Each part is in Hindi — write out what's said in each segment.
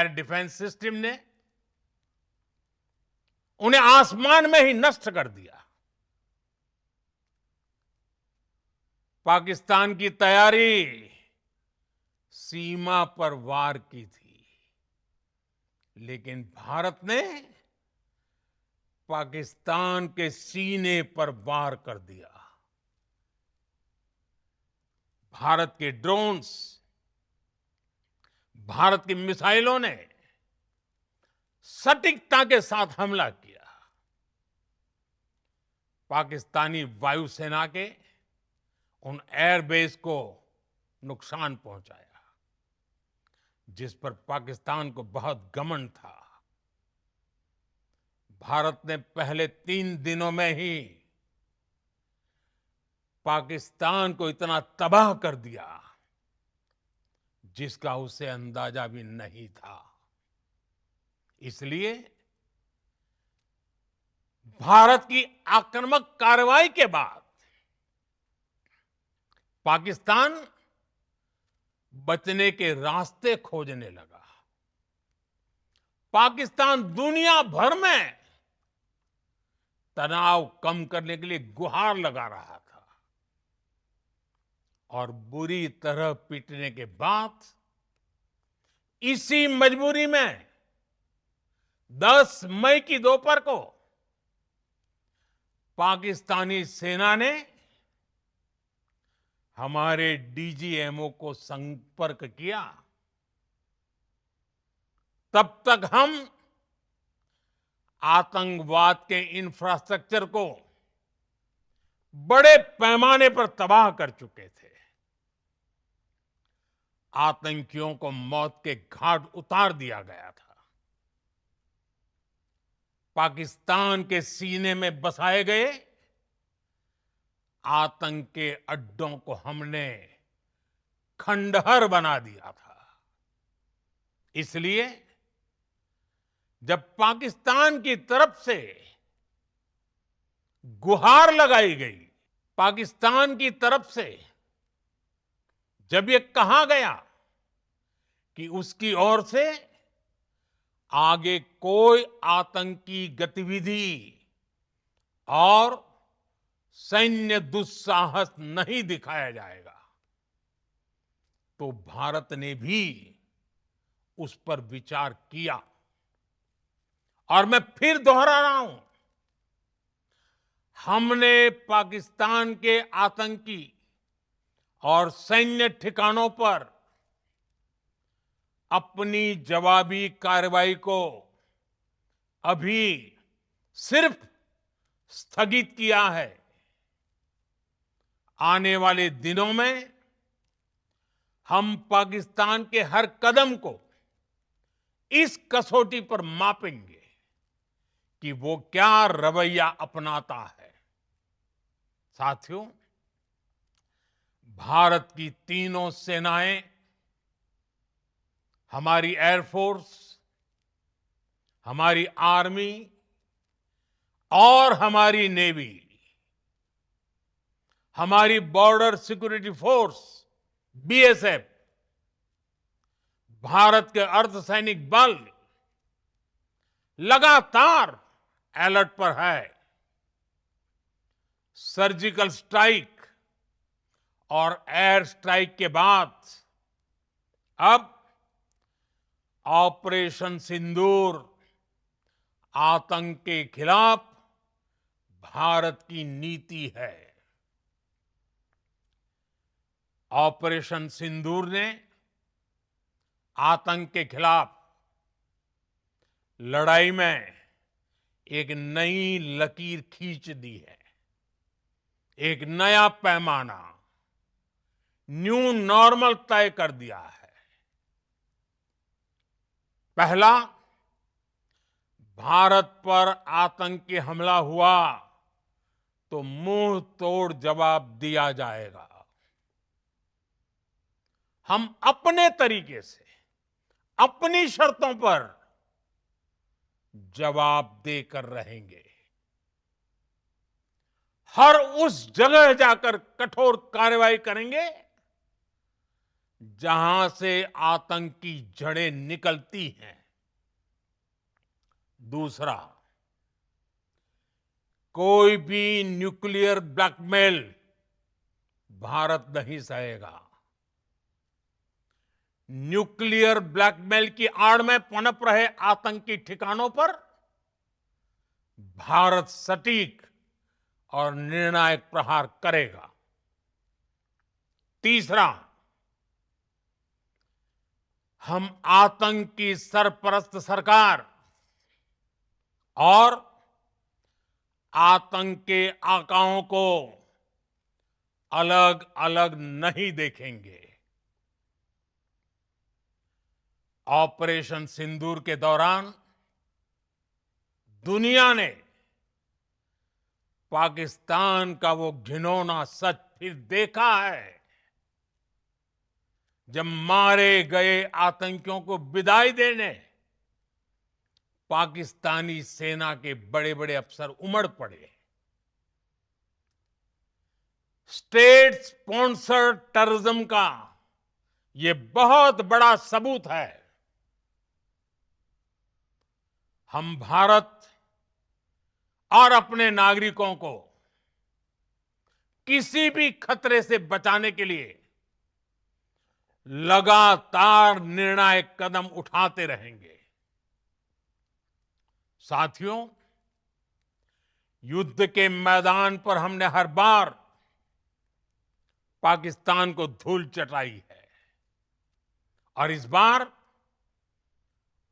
डिफेंस सिस्टम ने उन्हें आसमान में ही नष्ट कर दिया। पाकिस्तान की तैयारी सीमा पर वार की थी, लेकिन भारत ने पाकिस्तान के सीने पर वार कर दिया। भारत के ड्रोन्स, भारत की मिसाइलों ने सटीकता के साथ हमला किया। पाकिस्तानी वायुसेना के उन एयरबेस को नुकसान पहुंचाया, जिस पर पाकिस्तान को बहुत घमंड था। भारत ने पहले 3 दिनों में ही पाकिस्तान को इतना तबाह कर दिया जिसका उसे अंदाजा भी नहीं था। इसलिए भारत की आक्रामक कार्रवाई के बाद पाकिस्तान बचने के रास्ते खोजने लगा। पाकिस्तान दुनिया भर में तनाव कम करने के लिए गुहार लगा रहा था और बुरी तरह पीटने के बाद इसी मजबूरी में 10 मई की दोपहर को पाकिस्तानी सेना ने हमारे डीजीएमओ को संपर्क किया। तब तक हम आतंकवाद के इंफ्रास्ट्रक्चर को बड़े पैमाने पर तबाह कर चुके थे। आतंकियों को मौत के घाट उतार दिया गया था। पाकिस्तान के सीने में बसाए गए आतंक के अड्डों को हमने खंडहर बना दिया था। इसलिए जब पाकिस्तान की तरफ से गुहार लगाई गई, पाकिस्तान की तरफ से जब ये कहा गया कि उसकी ओर से आगे कोई आतंकी गतिविधि और सैन्य दुस्साहस नहीं दिखाया जाएगा, तो भारत ने भी उस पर विचार किया। और मैं फिर दोहरा रहा हूं, हमने पाकिस्तान के आतंकी और सैन्य ठिकानों पर अपनी जवाबी कार्रवाई को अभी सिर्फ स्थगित किया है। आने वाले दिनों में हम पाकिस्तान के हर कदम को इस कसौटी पर मापेंगे कि वो क्या रवैया अपनाता है। साथियों, भारत की तीनों सेनाएं, हमारी एयरफोर्स, हमारी आर्मी और हमारी नेवी, हमारी border security force BSF, Bharat के अर्धसैनिक बल लगातार अलर्ट पर है। सर्जिकल स्ट्राइक और एयर स्ट्राइक के बाद अब ऑपरेशन सिंदूर आतंक के खिलाफ भारत की नीति है। ऑपरेशन सिंदूर ने आतंक के खिलाफ लड़ाई में एक नई लकीर खींच दी है, एक नया पैमाना, न्यू नॉर्मल तय कर दिया है। पहला, भारत पर आतंकी हमला हुआ तो मुंह तोड़ जवाब दिया जाएगा। हम अपने तरीके से, अपनी शर्तों पर जवाब देकर रहेंगे। हर उस जगह जाकर कठोर कार्रवाई करेंगे जहां से आतंक की जड़ें निकलती हैं। दूसरा, कोई भी न्यूक्लियर ब्लैकमेल भारत नहीं सहेगा। न्यूक्लियर ब्लैकमेल की आड़ में पनप रहे आतंकी ठिकानों पर भारत सटीक और निर्णायक प्रहार करेगा। तीसरा, हम आतंक की सरपरस्त सरकार और आतंक के आकाओं को अलग अलग नहीं देखेंगे। ऑपरेशन सिंदूर के दौरान दुनिया ने पाकिस्तान का वो घिनौना सच फिर देखा है, जब मारे गए आतंकियों को विदाई देने पाकिस्तानी सेना के बड़े बड़े अफसर उमड़ पड़े। स्टेट स्पॉन्सर्ड टेररिज्म का ये बहुत बड़ा सबूत है। हम भारत और अपने नागरिकों को किसी भी खतरे से बचाने के लिए लगातार निर्णायक कदम उठाते रहेंगे। साथियों, युद्ध के मैदान पर हमने हर बार पाकिस्तान को धूल चटाई है और इस बार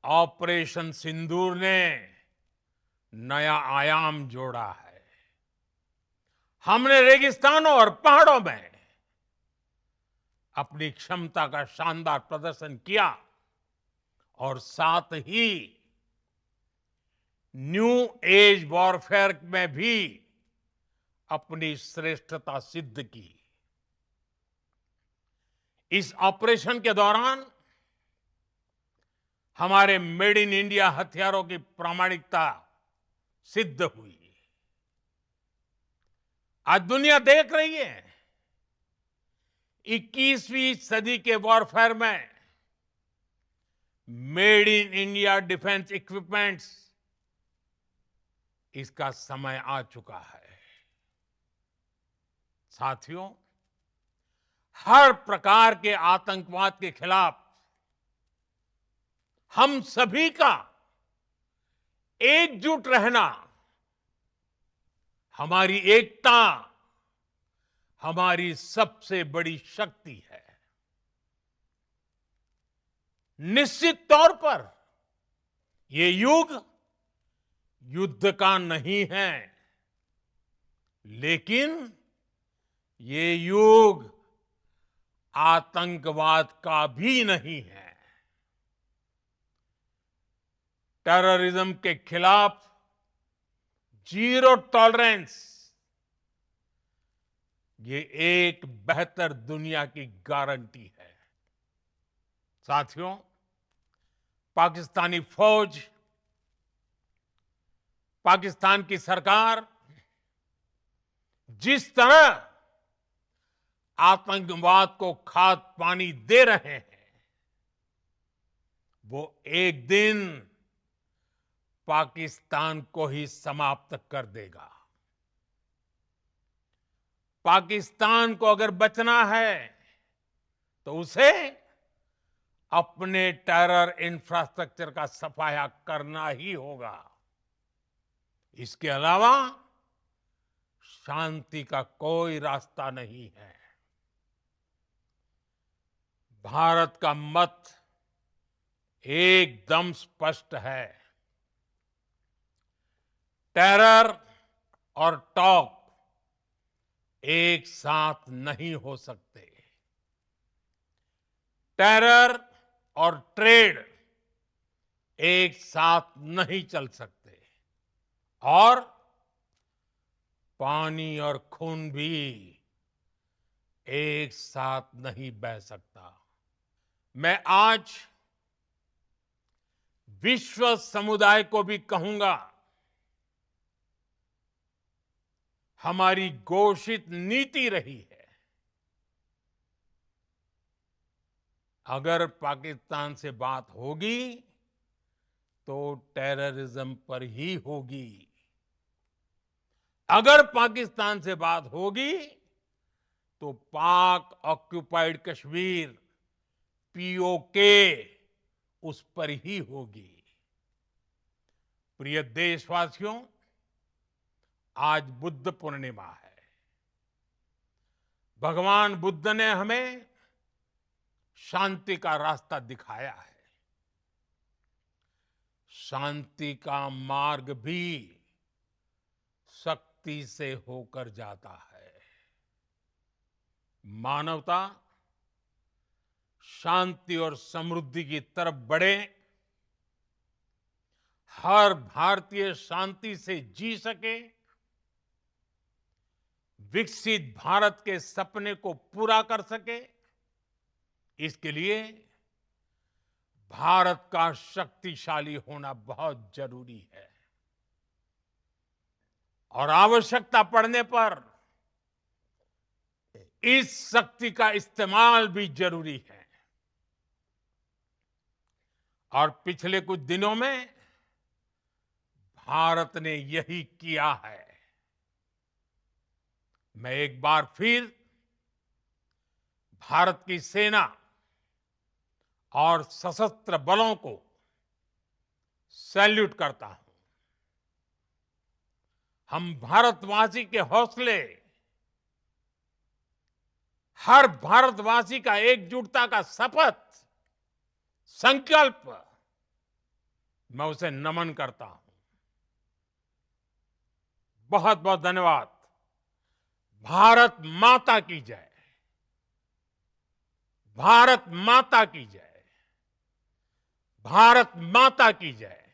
ऑपरेशन सिंदूर ने नया आयाम जोड़ा है। हमने रेगिस्तानों और पहाड़ों में अपनी क्षमता का शानदार प्रदर्शन किया और साथ ही न्यू एज वॉरफेयर में भी अपनी श्रेष्ठता सिद्ध की। इस ऑपरेशन के दौरान हमारे मेड इन इंडिया हथियारों की प्रामाणिकता सिद्ध हुई। आज दुनिया देख रही है 21वीं सदी के वॉरफेयर में made in India defence equipments, इसका समय आ चुका है। साथियों, हर प्रकार के आतंकवाद के खिलाफ हम सभी का एकजुट रहना, हमारी एकता हमारी सबसे बड़ी शक्ति है। निश्चित तौर पर ये युग युद्ध का नहीं है, लेकिन ये युग आतंकवाद का भी नहीं है। टेररिज्म के खिलाफ जीरो टॉलरेंस, ये एक बेहतर दुनिया की गारंटी है। साथियों, पाकिस्तानी फौज, पाकिस्तान की सरकार जिस तरह आतंकवाद को खाद पानी दे रहे हैं, वो एक दिन पाकिस्तान को ही समाप्त कर देगा। पाकिस्तान को अगर बचना है तो उसे अपने टेरर इंफ्रास्ट्रक्चर का सफाया करना ही होगा। इसके अलावा शांति का कोई रास्ता नहीं है। भारत का मत एकदम स्पष्ट है। टेरर और टॉक एक साथ नहीं हो सकते। टेरर और ट्रेड एक साथ नहीं चल सकते और पानी और खून भी एक साथ नहीं बह सकता। मैं आज विश्व समुदाय को भी कहूंगा, हमारी घोषित नीति रही है अगर पाकिस्तान से बात होगी तो टेररिज्म पर ही होगी। अगर पाकिस्तान से बात होगी तो पाक ऑक्युपाइड कश्मीर पीओके उस पर ही होगी। प्रिय देशवासियों, आज बुद्ध पूर्णिमा है। भगवान बुद्ध ने हमें शांति का रास्ता दिखाया है। शांति का मार्ग भी शक्ति से होकर जाता है। मानवता शांति और समृद्धि की तरफ बढ़े, हर भारतीय शांति से जी सके, विकसित भारत के सपने को पूरा कर सके, इसके लिए भारत का शक्तिशाली होना बहुत जरूरी है। और आवश्यकता पड़ने पर इस शक्ति का इस्तेमाल भी जरूरी है। और पिछले कुछ दिनों में भारत ने यही किया है। मैं एक बार फिर भारत की सेना और सशस्त्र बलों को सैल्यूट करता हूं। हम भारतवासी के हौसले, हर भारतवासी का एकजुटता का शपथ, संकल्प, मैं उसे नमन करता हूं। बहुत बहुत धन्यवाद। भारत माता की जय। भारत माता की जय। भारत माता की जय।